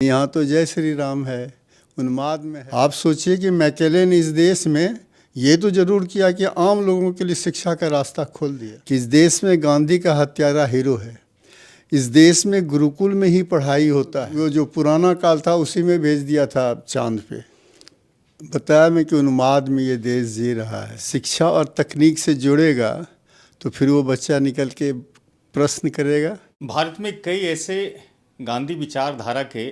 यहाँ तो जय श्री राम है, उन्माद में है। आप सोचिए कि मैकेले ने इस देश में ये तो जरूर किया कि आम लोगों के लिए शिक्षा का रास्ता खोल दिया कि इस देश में गांधी का हत्यारा हीरो है। इस देश में गुरुकुल में ही पढ़ाई होता है। वो जो पुराना काल था उसी में भेज दिया था चांद पे। बताया मैं कि उन्माद में ये देश जी रहा है। शिक्षा और तकनीक से जुड़ेगा तो फिर वो बच्चा निकल के प्रश्न करेगा। भारत में कई ऐसे गांधी विचारधारा के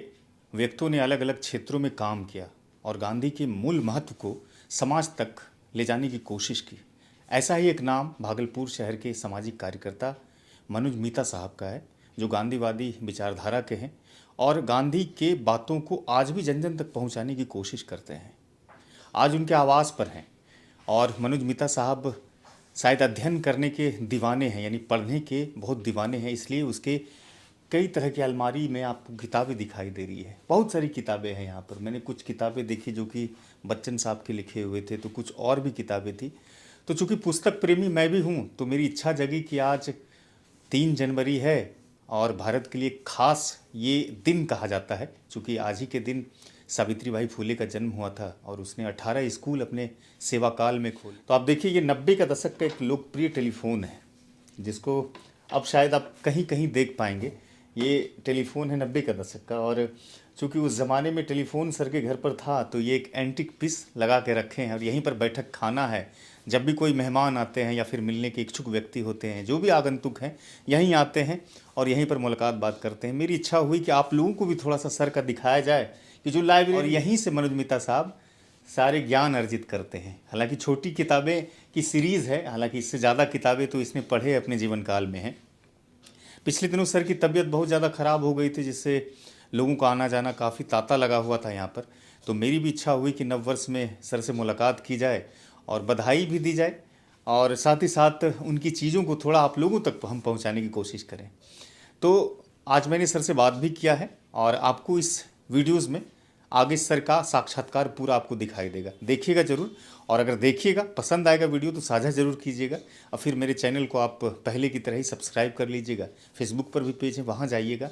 व्यक्तियों ने अलग अलग क्षेत्रों में काम किया और गांधी के मूल महत्व को समाज तक ले जाने की कोशिश की। ऐसा ही एक नाम भागलपुर शहर के सामाजिक कार्यकर्ता मनोज मीता साहब का है, जो गांधीवादी विचारधारा के हैं और गांधी के बातों को आज भी जन जन तक पहुंचाने की कोशिश करते हैं। आज उनके आवास पर हैं और मनोज मीता साहब शायद अध्ययन करने के दीवाने हैं, यानी पढ़ने के बहुत दीवाने हैं, इसलिए उसके कई तरह की अलमारी में आपको किताबें दिखाई दे रही है। बहुत सारी किताबें हैं यहाँ पर। मैंने कुछ किताबें देखी जो कि बच्चन साहब के लिखे हुए थे, तो कुछ और भी किताबें थी। तो चूँकि पुस्तक प्रेमी मैं भी हूँ तो मेरी इच्छा जगी कि आज 3 जनवरी है और भारत के लिए खास ये दिन कहा जाता है, चूँकि आज ही के दिन सावित्रीबाई फुले का जन्म हुआ था और उसने 18 स्कूल अपने सेवा काल में खोले। तो आप देखिए, ये 90 का दशक का एक लोकप्रिय टेलीफोन है जिसको अब शायद आप कहीं कहीं देख पाएंगे। ये टेलीफोन है 90 का दशक का, और चूँकि उस ज़माने में टेलीफोन सर के घर पर था तो ये एक एंटीक पीस लगा के रखे हैं और यहीं पर बैठक खाना है। जब भी कोई मेहमान आते हैं या फिर मिलने के इच्छुक व्यक्ति होते हैं, जो भी आगंतुक हैं, यहीं आते हैं और यहीं पर मुलाकात बात करते हैं। मेरी इच्छा हुई कि आप लोगों को भी थोड़ा सा सर का दिखाया जाए कि जो लाइब्रेरी, और यहीं से मनोज मीता साहब सारे ज्ञान अर्जित करते हैं। हालांकि छोटी किताबें की सीरीज़ है, हालांकि इससे ज़्यादा किताबें तो इसने पढ़े अपने जीवन काल में हैं। पिछले दिनों सर की तबीयत बहुत ज़्यादा ख़राब हो गई थी, जिससे लोगों का आना जाना काफ़ी तांता लगा हुआ था यहाँ पर। तो मेरी भी इच्छा हुई कि नववर्ष में सर से मुलाकात की जाए और बधाई भी दी जाए और साथ ही साथ उनकी चीज़ों को थोड़ा आप लोगों तक हम पहुँचाने की कोशिश करें। तो आज मैंने सर से बात भी किया है और आपको इस वीडियोज़ में आगे सर का साक्षात्कार पूरा आपको दिखाई देगा। देखिएगा ज़रूर, और अगर देखिएगा पसंद आएगा वीडियो तो साझा ज़रूर कीजिएगा और फिर मेरे चैनल को आप पहले की तरह ही सब्सक्राइब कर लीजिएगा। फेसबुक पर भी पेज है, वहाँ जाइएगा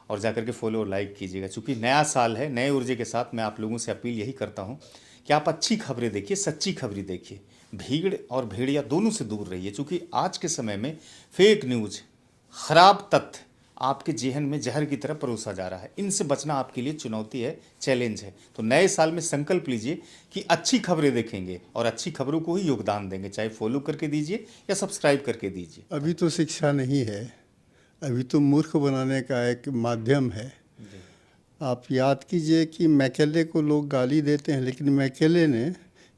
और जाकर के फॉलो और लाइक कीजिएगा। चूँकि नया साल है, नए ऊर्जे के साथ मैं आप लोगों से अपील यही करता हूँ कि आप अच्छी खबरें देखिए, सच्ची खबरें देखिए, भीड़ और भेड़िया दोनों से दूर रहिए। चूँकि आज के समय में फेक न्यूज़, ख़राब तथ्य आपके जेहन में जहर की तरह परोसा जा रहा है। इनसे बचना आपके लिए चुनौती है, चैलेंज है। तो नए साल में संकल्प लीजिए कि अच्छी खबरें देखेंगे और अच्छी खबरों को ही योगदान देंगे, चाहे फॉलो करके दीजिए या सब्सक्राइब करके दीजिए। अभी तो शिक्षा नहीं है, अभी तो मूर्ख बनाने का एक माध्यम है। आप याद कीजिए कि मैकेले को लोग गाली देते हैं, लेकिन मैकेले ने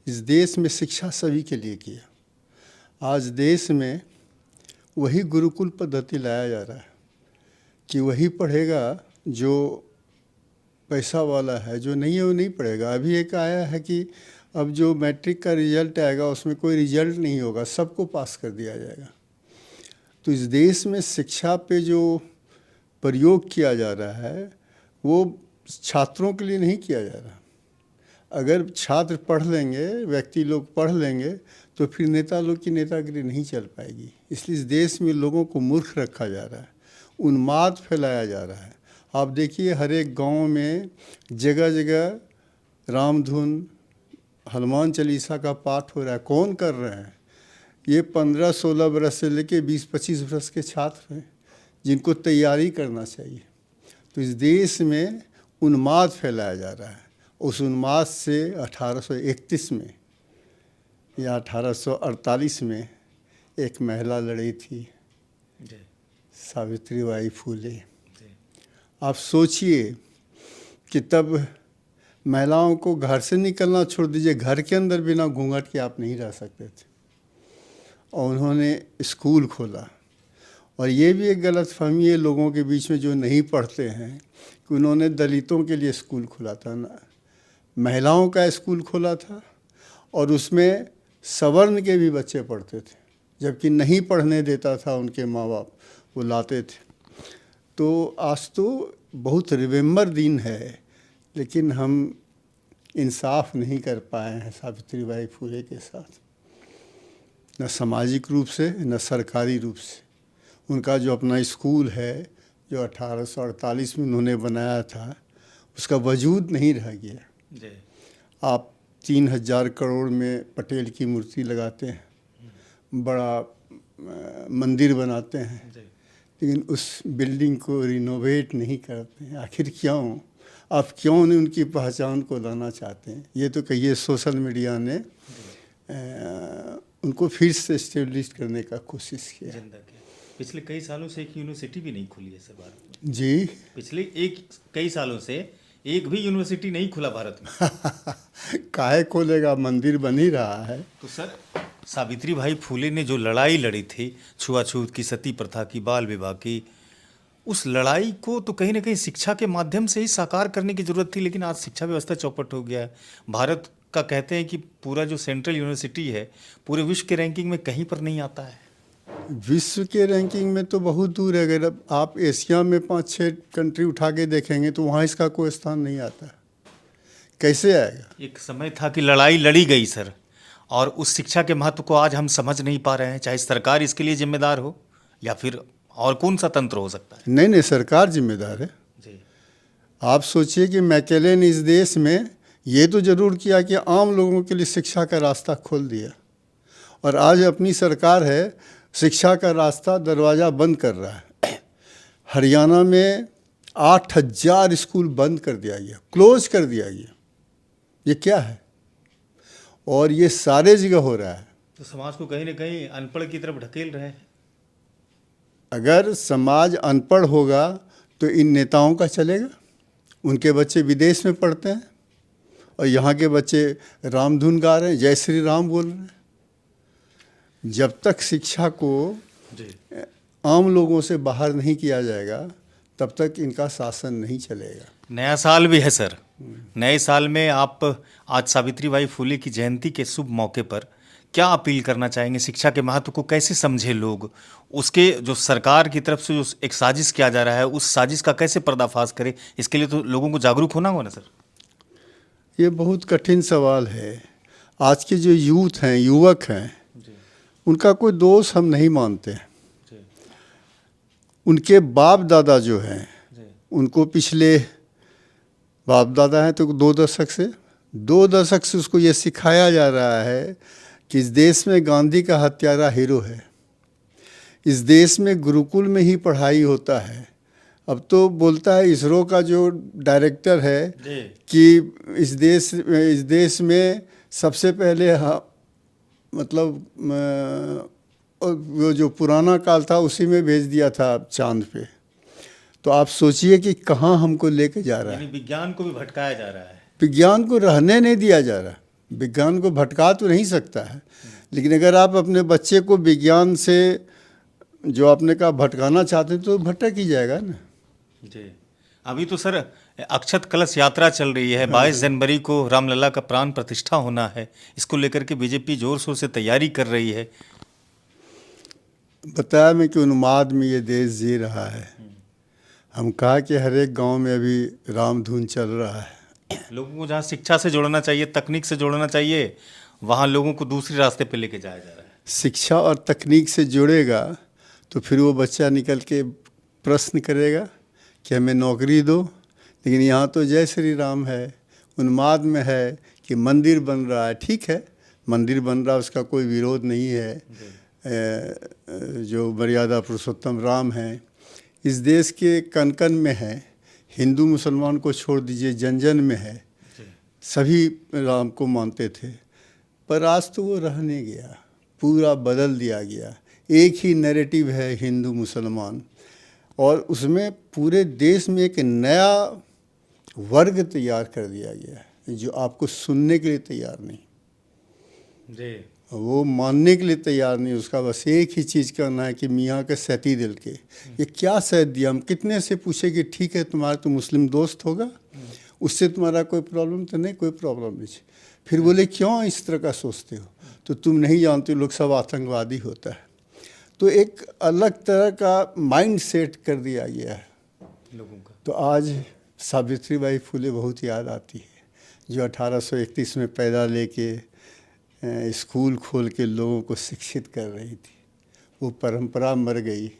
इस देश में शिक्षा सभी के लिए किया। आज देश में वही गुरुकुल पद्धति लाया जा रहा है कि वही पढ़ेगा जो पैसा वाला है, जो नहीं है वो नहीं पढ़ेगा। अभी एक आया है कि अब जो मैट्रिक का रिजल्ट आएगा उसमें कोई रिजल्ट नहीं होगा, सबको पास कर दिया जाएगा। तो इस देश में शिक्षा पे जो प्रयोग किया जा रहा है वो छात्रों के लिए नहीं किया जा रहा। अगर छात्र पढ़ लेंगे, व्यक्ति लोग पढ़ लेंगे तो फिर नेता लोग की नेतागिरी नहीं चल पाएगी। इसलिए इस देश में लोगों को मूर्ख रखा जा रहा है, उन्माद फैलाया जा रहा है। आप देखिए हर एक गांव में जगह जगह रामधुन, हनुमान चालीसा का पाठ हो रहा है। कौन कर रहे हैं? ये 15-16 बरस से लेके 20-25 बरस के छात्र हैं जिनको तैयारी करना चाहिए। तो इस देश में उन्माद फैलाया जा रहा है। उस उन्माद से 1831 में या 1848 में एक महिला लड़ी थी, सावित्रीबाई फुले। आप सोचिए कि तब महिलाओं को घर से निकलना छोड़ दीजिए, घर के अंदर बिना घूंघट के आप नहीं रह सकते थे। और उन्होंने स्कूल खोला। और ये भी एक गलतफहमी है लोगों के बीच में जो नहीं पढ़ते हैं कि उन्होंने दलितों के लिए स्कूल खोला था ना, महिलाओं का स्कूल खोला था और उसमें सवर्ण के भी बच्चे पढ़ते थे, जबकि नहीं पढ़ने देता था उनके माँ बाप, वो लाते थे। तो आज तो बहुत रिमेम्बर दिन है, लेकिन हम इंसाफ नहीं कर पाए हैं सावित्रीबाई फुले के साथ, न सामाजिक रूप से न सरकारी रूप से। उनका जो अपना स्कूल है जो 1848 में उन्होंने बनाया था, उसका वजूद नहीं रह गया। जी आप 3,000 करोड़ में पटेल की मूर्ति लगाते हैं, बड़ा मंदिर बनाते हैं, जी लेकिन उस बिल्डिंग को रिनोवेट नहीं करते हैं। आखिर क्यों? आप क्यों नहीं उनकी पहचान को लाना चाहते हैं? ये तो कहिए सोशल मीडिया ने उनको फिर से इस्टेब्लिश करने का कोशिश किया। जिंदा किया। पिछले कई सालों से एक यूनिवर्सिटी भी नहीं खुली है सर भारत में। जी पिछले कई सालों से एक भी यूनिवर्सिटी नहीं खुला भारत में। काहे खोलेगा? मंदिर बन ही रहा है। तो सर सावित्री भाई फुले ने जो लड़ाई लड़ी थी छुआछूत की, सती प्रथा की, बाल विवाह की, उस लड़ाई को तो कहीं ना कहीं शिक्षा के माध्यम से ही साकार करने की जरूरत थी, लेकिन आज शिक्षा व्यवस्था चौपट हो गया है। भारत का कहते हैं कि पूरा जो सेंट्रल यूनिवर्सिटी है पूरे विश्व के रैंकिंग में कहीं पर नहीं आता है। विश्व के रैंकिंग में तो बहुत दूर है। अगर आप एशिया में 5-6 कंट्री उठा के देखेंगे तो वहाँ इसका कोई स्थान नहीं आता। कैसे आएगा? एक समय था कि लड़ाई लड़ी गई सर, और उस शिक्षा के महत्व को आज हम समझ नहीं पा रहे हैं, चाहे सरकार इसके लिए जिम्मेदार हो या फिर और कौन सा तंत्र हो सकता है। नहीं, सरकार जिम्मेदार है। जी आप सोचिए कि मैकेले ने इस देश में ये तो जरूर किया कि आम लोगों के लिए शिक्षा का रास्ता खोल दिया, और आज अपनी सरकार है शिक्षा का रास्ता दरवाज़ा बंद कर रहा है। हरियाणा में 8,000 स्कूल बंद कर दिया गया, क्लोज कर दिया गया। ये क्या है? और ये सारे जगह हो रहा है। तो समाज को कहीं ना कहीं अनपढ़ की तरफ ढकेल रहे हैं। अगर समाज अनपढ़ होगा तो इन नेताओं का चलेगा? उनके बच्चे विदेश में पढ़ते हैं और यहाँ के बच्चे रामधुन गा रहे हैं, जय श्री राम बोल रहे हैं। जब तक शिक्षा को आम लोगों से बाहर नहीं किया जाएगा तब तक इनका शासन नहीं चलेगा। नया साल भी है सर, नए साल में आप आज सावित्री बाई फुले की जयंती के शुभ मौके पर क्या अपील करना चाहेंगे? शिक्षा के महत्व को कैसे समझे लोग, उसके जो सरकार की तरफ से जो एक साजिश किया जा रहा है उस साजिश का कैसे पर्दाफाश करें? इसके लिए तो लोगों को जागरूक होना होगा ना सर। ये बहुत कठिन सवाल है। आज के जो यूथ हैं, युवक हैं, उनका कोई दोष हम नहीं मानते हैं। उनके बाप दादा जो हैं उनको पिछले बाप दादा हैं तो 2 दशक से उसको ये सिखाया जा रहा है कि इस देश में गांधी का हत्यारा हीरो है। इस देश में गुरुकुल में ही पढ़ाई होता है। अब तो बोलता है इसरो का जो डायरेक्टर है कि इस देश में सबसे पहले मतलब वो जो पुराना काल था उसी में भेज दिया था चांद पे। तो आप सोचिए कि कहाँ हमको लेके जा रहा है। विज्ञान को भी भटकाया जा रहा है। विज्ञान को रहने नहीं दिया जा रहा। विज्ञान को भटका तो नहीं सकता है, लेकिन अगर आप अपने बच्चे को विज्ञान से जो आपने कहा भटकाना चाहते हैं तो भटक ही जाएगा ना। जी अभी तो सर अक्षत कलश यात्रा चल रही है। 22 जनवरी को रामलला का प्राण प्रतिष्ठा होना है। इसको लेकर के बीजेपी जोर शोर से तैयारी कर रही है। बताया मैं कि उन्माद में ये देश जी रहा है। हम कहा कि हर एक गांव में अभी रामधुन चल रहा है। लोगों को जहाँ शिक्षा से जोड़ना चाहिए, तकनीक से जोड़ना चाहिए, वहाँ लोगों को दूसरे रास्ते पे लेके जाया जा रहा है। शिक्षा और तकनीक से जुड़ेगा तो फिर वो बच्चा निकल के प्रश्न करेगा कि हमें नौकरी दो। लेकिन यहाँ तो जय श्री राम है, उन्माद में है कि मंदिर बन रहा है। ठीक है, मंदिर बन रहा है, उसका कोई विरोध नहीं है। जो मर्यादा पुरुषोत्तम राम हैं इस देश के कण कण में है। हिंदू मुसलमान को छोड़ दीजिए, जन जन में है। सभी राम को मानते थे, पर आज तो वो रह नहीं गया, पूरा बदल दिया गया। एक ही नैरेटिव है हिंदू मुसलमान, और उसमें पूरे देश में एक नया वर्ग तैयार कर दिया गया है जो आपको सुनने के लिए तैयार नहीं, जी वो मानने के लिए तैयार नहीं। उसका बस एक ही चीज़ करना है कि मियाँ के सती दिल के ये क्या सह दिया। हम कितने से पूछे कि ठीक है तुम्हारा तो मुस्लिम दोस्त होगा, उससे तुम्हारा कोई प्रॉब्लम तो नहीं? कोई प्रॉब्लम नहीं। फिर बोले क्यों इस तरह का सोचते हो? तो तुम नहीं जानते लोग सब आतंकवादी होता है। तो एक अलग तरह का माइंड सेट कर दिया गया है लोगों का। तो आज सावित्री बाई फुले बहुत याद आती है, जो 1831 में पैदा लेके स्कूल खोल के लोगों को शिक्षित कर रही थी। वो परंपरा मर गई।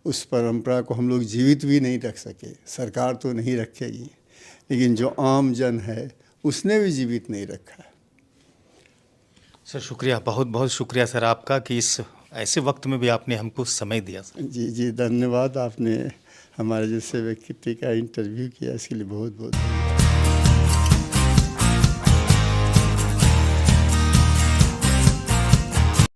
उस परंपरा को हम लोग जीवित भी नहीं रख सके, सरकार तो नहीं रखेगी, लेकिन जो आम जन है उसने भी जीवित नहीं रखा। सर शुक्रिया, बहुत बहुत शुक्रिया सर आपका कि इस ऐसे वक्त में भी आपने हमको समय दिया सर। जी जी, धन्यवाद। आपने हमारे जैसे व्यक्ति का इंटरव्यू किया, इसके लिए बहुत बहुत धन्यवाद।